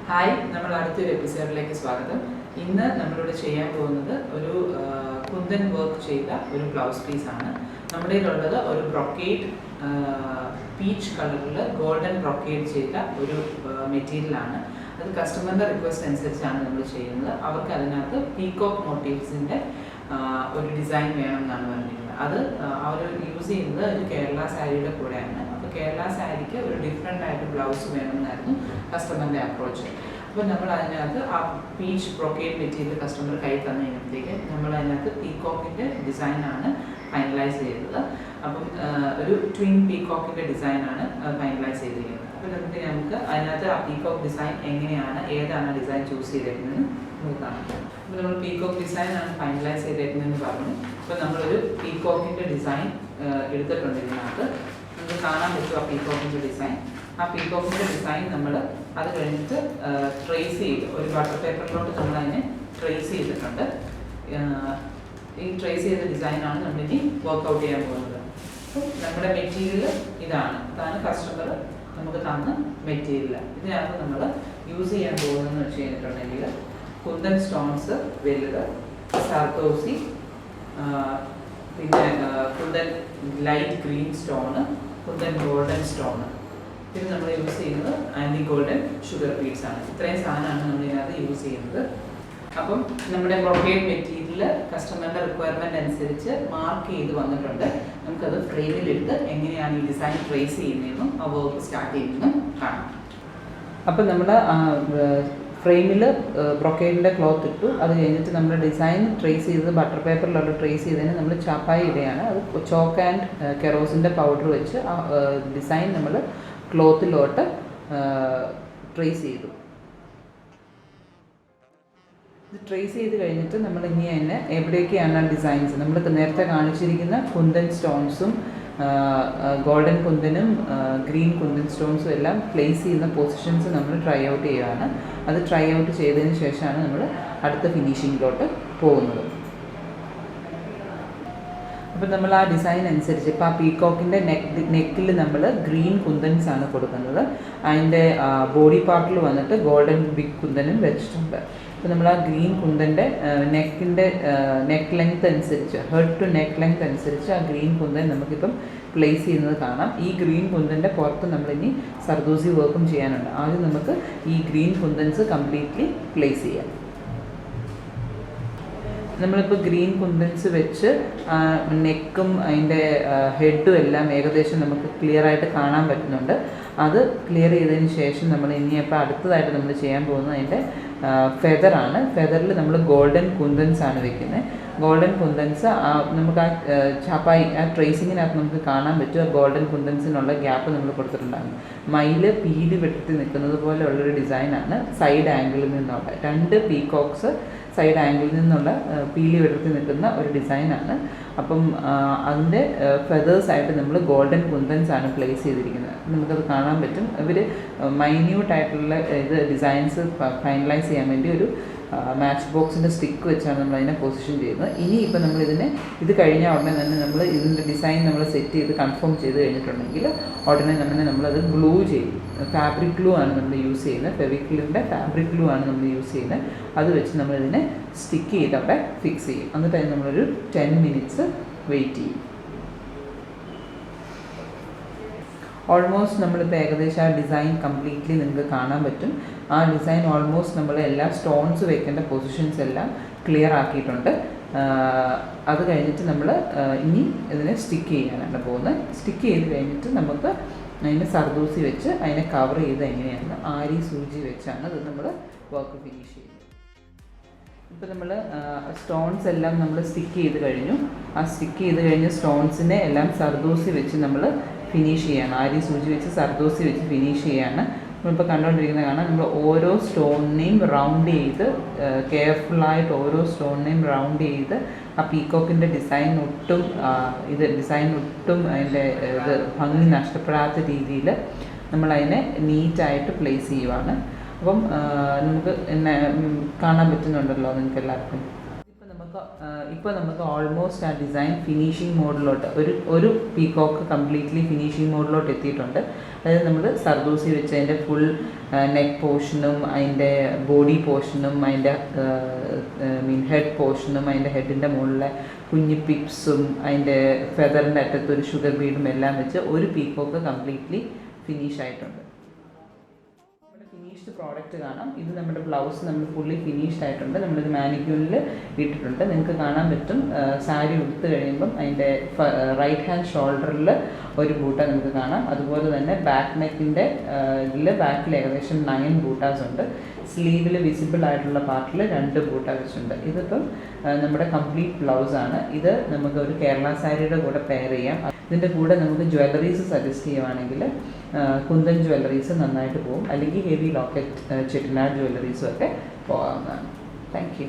Hi, നമ്മൾ അടുത്തൊരു എപ്പിസോഡിലേക്ക് സ്വാഗതം. ഇന്ന് നമ്മളിവിടെ ചെയ്യാൻ പോകുന്നത് ഒരു കുന്തൻ വർക്ക് ചെയ്ത ഒരു ബ്ലൗസ് പീസാണ്. നമ്മുടെ കയ്യിലുള്ളത് ഒരു ബ്രൊക്കേഡ് പീച്ച് കളറിൽ ഗോൾഡൻ ബ്രൊക്കേഡ് ചെയ്ത ഒരു മെറ്റീരിയലാണ്. അത് കസ്റ്റമറിൻ്റെ റിക്വസ്റ്റ് അനുസരിച്ചാണ് നമ്മൾ ചെയ്യുന്നത്. അവർക്ക് അതിനകത്ത് പീകോക്ക് മോട്ടീവ്സിൻ്റെ ഒരു ഡിസൈൻ വേണം എന്നാണ് പറഞ്ഞിരുന്നത്. അത് അവർ യൂസ് ചെയ്യുന്നത് ഒരു കേരള സാരിയുടെ കൂടെയാണ്. അപ്പോൾ കേരള സാരിക്ക് ഒരു ഡിഫറെൻ്റ് ആയിട്ട് ബ്ലൗസ് വേണമെന്നായിരുന്നു കസ്റ്റമറിൻ്റെ അപ്രോച്ച്. അപ്പോൾ നമ്മൾ അതിനകത്ത് ആ പീച്ച് ബ്രൊക്കേഡ് മെറ്റീരിയൽ കസ്റ്റമർ കൈ തന്നു കഴിഞ്ഞപ്പോഴത്തേക്ക് നമ്മൾ അതിനകത്ത് പീകോക്കിൻ്റെ ഡിസൈനാണ് ഫൈനലൈസ് ചെയ്തത്. അപ്പം ഒരു ട്വിൻ പീകോക്കിൻ്റെ ഡിസൈനാണ് ഫൈനലൈസ് ചെയ്തിരിക്കുന്നത്. അപ്പോൾ നമുക്ക് അതിനകത്ത് ആ പീകോക്ക് ഡിസൈൻ എങ്ങനെയാണ്, ഏതാണ് ഡിസൈൻ ചൂസ് ചെയ്തേക്കുന്നതെന്ന് നമുക്ക് കാണാം. അപ്പോൾ നമ്മൾ പീകോക്ക് ഡിസൈനാണ് ഫൈനലൈസ് ചെയ്തേക്കുന്നതെന്ന് പറഞ്ഞു. അപ്പോൾ നമ്മളൊരു പീകോക്കിൻ്റെ ഡിസൈൻ എടുത്തിട്ടുണ്ട്. ഇതിനകത്ത് നമുക്ക് കാണാൻ പറ്റും ആ പീകോക്കിൻ്റെ ഡിസൈൻ. ആ പീകോക്കിൻ്റെ ഡിസൈൻ നമ്മൾ അത് കഴിഞ്ഞിട്ട് ട്രേസ് ചെയ്ത് ഒരു ബട്ടർ പേപ്പറിലോട്ട് നമ്മളതിനെ ട്രേസ് ചെയ്തിട്ടുണ്ട്. ഈ ട്രേസ് ചെയ്ത ഡിസൈനാണ് നമ്മളിനി വർക്കൗട്ട് ചെയ്യാൻ പോകുന്നത്. അപ്പോൾ നമ്മുടെ മെറ്റീരിയൽ ഇതാണ് കസ്റ്റമർ നമുക്ക് തന്ന മെറ്റീരിയൽ. ഇതിനകത്ത് നമ്മൾ യൂസ് ചെയ്യാൻ പോകുന്നതെന്ന് വെച്ച് കഴിഞ്ഞിട്ടുണ്ടെങ്കിൽ കുന്തൻ സ്റ്റോൺസ് വലുത്, സർത്തോസി, പിന്നെ kundan light green stone, kundan golden stone. ഇത് നമ്മൾ യൂസ് ചെയ്യുന്നത് ആൻറ്റി ഗോൾഡൻ ഷുഗർ ബീഡ്സ് ആണ്. ഇത്രയും സാധനമാണ് നമ്മൾ ഇതിനകത്ത് യൂസ് ചെയ്യുന്നത്. അപ്പം നമ്മുടെ ബ്രൊക്കേഡ് മെറ്റീരിയൽ കസ്റ്റമറിൻ്റെ റിക്വയർമെൻറ്റ് അനുസരിച്ച് മാർക്ക് ചെയ്ത് വന്നിട്ടുണ്ട്. നമുക്കത് ഫ്രെയിമിലിട്ട് എങ്ങനെയാണ് ഈ ഡിസൈൻ ട്രേസ് ചെയ്യുന്നതെന്നും ആ വർക്ക് സ്റ്റാർട്ട് ചെയ്യുന്നതെന്നും കാണാം. അപ്പം നമ്മൾ ഫ്രെയിമിൽ ബ്രൊക്കേഡിൻ്റെ ക്ലോത്ത് ഇട്ടു. അത് കഴിഞ്ഞിട്ട് നമ്മൾ ഡിസൈൻ ട്രേസ് ചെയ്തത് ബട്ടർ പേപ്പറിലുള്ള ട്രേസ് ചെയ്തതിന് നമ്മൾ ചാപ്പായി ഇടുകയാണ്. അത് ചോക്ക് ആൻഡ് കെറോസിൻ്റെ പൗഡർ വെച്ച് ആ ഡിസൈൻ നമ്മൾ ക്ലോത്തിലോട്ട് ട്രേസ് ചെയ്തു. ഇത് ട്രേസ് ചെയ്ത് കഴിഞ്ഞിട്ട് നമ്മൾ ഇനി തന്നെ എവിടെയൊക്കെയാണ് ഡിസൈൻസ് നമ്മൾ നേരത്തെ കാണിച്ചിരിക്കുന്ന കുന്തൻ സ്റ്റോൺസും ഗോൾഡൻ കുന്തനും ഗ്രീൻ കുന്തൻ സ്റ്റോൺസും എല്ലാം പ്ലേസ് ചെയ്യുന്ന പൊസിഷൻസ് നമ്മൾ ട്രൈ ഔട്ട് ചെയ്യുകയാണ്. അത് ട്രൈ ഔട്ട് ചെയ്തതിന് ശേഷമാണ് നമ്മൾ അടുത്ത ഫിനിഷിങ്ങിലോട്ട് പോകുന്നത്. അപ്പോൾ നമ്മൾ ആ ഡിസൈൻ അനുസരിച്ച് ഇപ്പോൾ ആ പീകോക്കിൻ്റെ നെക്കിൽ നമ്മൾ ഗ്രീൻ കുന്തൻസ് ആണ് കൊടുക്കുന്നത്. അതിൻ്റെ ബോഡി പാർട്ടിൽ വന്നിട്ട് ഗോൾഡൻ ബിഗ് കുന്തനും വെച്ചിട്ടുണ്ട്. അപ്പോൾ നമ്മൾ ആ ഗ്രീൻ കുന്തൻ്റെ നെക്ക് ലെങ്ത് അനുസരിച്ച്, ഹെഡ് ടു നെക്ക് ലെങ്ത് അനുസരിച്ച് ആ ഗ്രീൻ കുന്തൻ നമുക്കിപ്പം പ്ലേസ് ചെയ്യുന്നത് കാണാം. ഈ ഗ്രീൻ കുന്തൻ്റെ പുറത്ത് നമ്മളിനി സർദൂസി വർക്കും ചെയ്യാനുണ്ട്. ആദ്യം നമുക്ക് ഈ ഗ്രീൻ കുന്തൻസ് കംപ്ലീറ്റ്ലി പ്ലേസ് ചെയ്യാം. നമ്മളിപ്പോൾ ഗ്രീൻ കുന്തൻസ് വെച്ച് നെക്കും അതിൻ്റെ ഹെഡും എല്ലാം ഏകദേശം നമുക്ക് ക്ലിയർ ആയിട്ട് കാണാൻ പറ്റുന്നുണ്ട്. അത് ക്ലിയർ ചെയ്തതിന് ശേഷം നമ്മൾ ഇനിയിപ്പോൾ അടുത്തതായിട്ട് നമ്മൾ ചെയ്യാൻ പോകുന്നത് അതിൻ്റെ ഫെദറാണ്. ഫെദറിൽ നമ്മൾ ഗോൾഡൻ കുന്തൻസ് ആണ് വെക്കുന്നത്. ഗോൾഡൻ കുന്തൻസ് നമുക്ക് ആ ചാപ്പായി ആ ട്രേസിങ്ങിനകത്ത് നമുക്ക് കാണാൻ പറ്റും. ആ ഗോൾഡൻ കുന്തൻസിനുള്ള ഗ്യാപ്പ് നമ്മൾ കൊടുത്തിട്ടുണ്ടാകും. മയില് പീലി വെട്ടി നിൽക്കുന്നത് പോലെയുള്ളൊരു ഡിസൈനാണ്. സൈഡ് ആംഗിളിൽ നിന്നുള്ള 2 പീകോക്സ് സൈഡ് ആംഗിളിൽ നിന്നുള്ള പീലി വിടർത്തി നിൽക്കുന്ന ഒരു ഡിസൈനാണ്. അപ്പം അതിൻ്റെ ഫെതേഴ്സായിട്ട് നമ്മൾ ഗോൾഡൻ കുന്തൻസ് ആണ് പ്ലേസ് ചെയ്തിരിക്കുന്നത്. നമുക്കത് കാണാൻ പറ്റും. ഇവർ മൈന്യൂട്ടായിട്ടുള്ള ഇത് ഡിസൈൻസ് ഫൈനലൈസ് ചെയ്യാൻ വേണ്ടി ഒരു മാച്ച് ബോക്സിൻ്റെ സ്റ്റിക്ക് വെച്ചാണ് നമ്മൾ അതിനെ പൊസിഷൻ ചെയ്യുന്നത്. ഇനി ഇപ്പോൾ ഇത് കഴിഞ്ഞാൽ ഉടനെ തന്നെ നമ്മൾ ഇതിൻ്റെ ഡിസൈൻ നമ്മൾ സെറ്റ് ചെയ്ത് കൺഫേം ചെയ്ത് കഴിഞ്ഞിട്ടുണ്ടെങ്കിൽ ഉടനെ തന്നെ നമ്മളത് ഗ്ലൂ ചെയ്യും. ഫാബ്രിക് ഗ്ലൂ ആണ് നമ്മൾ യൂസ് ചെയ്യുന്നത്. ഫെവിക്രിലിൻ്റെ ഫാബ്രിക് ഗ്ലൂ ആണ് നമ്മൾ യൂസ് ചെയ്യുന്നത്. അത് വെച്ച് നമ്മളിതിനെ സ്റ്റിക്ക് ചെയ്ത് അവിടെ ഫിക്സ് ചെയ്യും. എന്നിട്ട് അതിന് നമ്മളൊരു 10 മിനിറ്റ്സ് വെയിറ്റ് ചെയ്യും. ഓൾമോസ്റ്റ് നമ്മളിപ്പോൾ ഏകദേശം ആ ഡിസൈൻ കംപ്ലീറ്റ്ലി നിങ്ങൾക്ക് കാണാൻ പറ്റും. ആ ഡിസൈൻ ഓൾമോസ്റ്റ് നമ്മൾ എല്ലാ സ്റ്റോൺസ് വെക്കേണ്ട പൊസിഷൻസ് എല്ലാം ക്ലിയർ ആക്കിയിട്ടുണ്ട്. അത് കഴിഞ്ഞിട്ട് നമ്മൾ ഇനി ഇതിനെ സ്റ്റിക്ക് ചെയ്യാനാണ് പോകുന്നത്. സ്റ്റിക്ക് ചെയ്ത് കഴിഞ്ഞിട്ട് നമുക്ക് അതിനെ സർദൂസി വെച്ച് അതിനെ കവർ ചെയ്ത് എങ്ങനെയാണ് ആരി സൂചി വെച്ചാണ് ഇത് നമ്മൾ വർക്ക് ഫിനിഷ് ചെയ്യുന്നത്. ഇപ്പോൾ നമ്മൾ സ്റ്റോൺസ് എല്ലാം നമ്മൾ സ്റ്റിക്ക് ചെയ്ത് കഴിഞ്ഞു. ആ സ്റ്റിക്ക് ചെയ്ത് കഴിഞ്ഞ് സ്റ്റോൺസിനെ എല്ലാം സർദൂസി വെച്ച് നമ്മൾ ഫിനിഷ് ചെയ്യാണ്. ആരി സൂചി വെച്ച് സർദൂസി വെച്ച് ഫിനിഷ് ചെയ്യാണ്. നമ്മളിപ്പോൾ കണ്ടുകൊണ്ടിരിക്കുന്നത് കാണാം. നമ്മൾ ഓരോ സ്റ്റോണിനെയും റൗണ്ട് ചെയ്ത് കെയർഫുള്ളായിട്ട് ഓരോ സ്റ്റോണിനെയും റൗണ്ട് ചെയ്ത് ആ പീകോക്കിൻ്റെ ഡിസൈൻ ഒട്ടും അതിൻ്റെ ഇത് ഭംഗി നഷ്ടപ്പെടാത്ത രീതിയിൽ നമ്മളതിനെ നീറ്റായിട്ട് പ്ലേസ് ചെയ്യുവാണ്. അപ്പം നമുക്ക് കാണാൻ പറ്റുന്നുണ്ടല്ലോ നിങ്ങൾക്ക് എല്ലാവർക്കും. ഇപ്പോൾ നമുക്ക് ഇപ്പോൾ നമുക്ക് ഓൾമോസ്റ്റ് ആ ഡിസൈൻ ഫിനിഷിംഗ് മോഡിലോട്ട് ഒരു പീകോക്ക് കംപ്ലീറ്റ്ലി ഫിനിഷിംഗ് മോഡിലോട്ട് എത്തിയിട്ടുണ്ട്. അതായത് നമ്മൾ സർദൂസി വെച്ച് അതിൻ്റെ ഫുൾ നെക്ക് പോർഷനും അതിൻ്റെ ബോഡി പോർഷനും അതിൻ്റെ ഹെഡ് പോർഷനും അതിൻ്റെ ഹെഡിൻ്റെ മുകളിലെ കുഞ്ഞ് പിപ്സും അതിൻ്റെ ഫെദറിൻ്റെ അറ്റത്ത് ഒരു ഷുഗർ ബീഡും എല്ലാം വെച്ച് ഒരു പീകോക്ക് കംപ്ലീറ്റ്ലി ഫിനിഷ് ആയിട്ടുണ്ട്. ഫിനിഷ്ഡ് പ്രോഡക്റ്റ് കാണാം. ഇത് നമ്മുടെ ബ്ലൗസ് നമ്മൾ ഫുള്ളി ഫിനിഷ്ഡ് ആയിട്ടുണ്ട്. നമ്മളിത് മാനിക്യൂണിൽ ഇട്ടിട്ടുണ്ട്. നിങ്ങൾക്ക് കാണാൻ പറ്റും സാരി ഉടുത്ത് കഴിയുമ്പം അതിൻ്റെ റൈറ്റ് ഹാൻഡ് ഷോൾഡറിൽ ഒരു ബൂട്ട നമുക്ക് കാണാം. അതുപോലെ തന്നെ ബാക്ക് നെക്കിൻ്റെ ഇതിൽ ബാക്കിൽ ഏകദേശം 9 ബൂട്ടാസ് ഉണ്ട്. സ്ലീവിൽ വിസിബിൾ ആയിട്ടുള്ള പാർട്ടിൽ 2 ബൂട്ട വെച്ചിട്ടുണ്ട്. ഇതിപ്പം നമ്മുടെ കംപ്ലീറ്റ് ബ്ലൗസാണ്. ഇത് നമുക്ക് ഒരു കേരള സാരിയുടെ കൂടെ പെയർ ചെയ്യാം. ഇതിൻ്റെ കൂടെ നമുക്ക് ജ്വല്ലറീസ് സജസ്റ്റ് ചെയ്യുവാണെങ്കിൽ കുന്തൻ ജ്വല്ലറീസ് നന്നായിട്ട് പോകും, അല്ലെങ്കിൽ ഹെവി ലോക്കറ്റ് ചെട്ടിനാട് ജ്വല്ലറീസും ഒക്കെ പോകാവുന്നതാണ്. Thank you.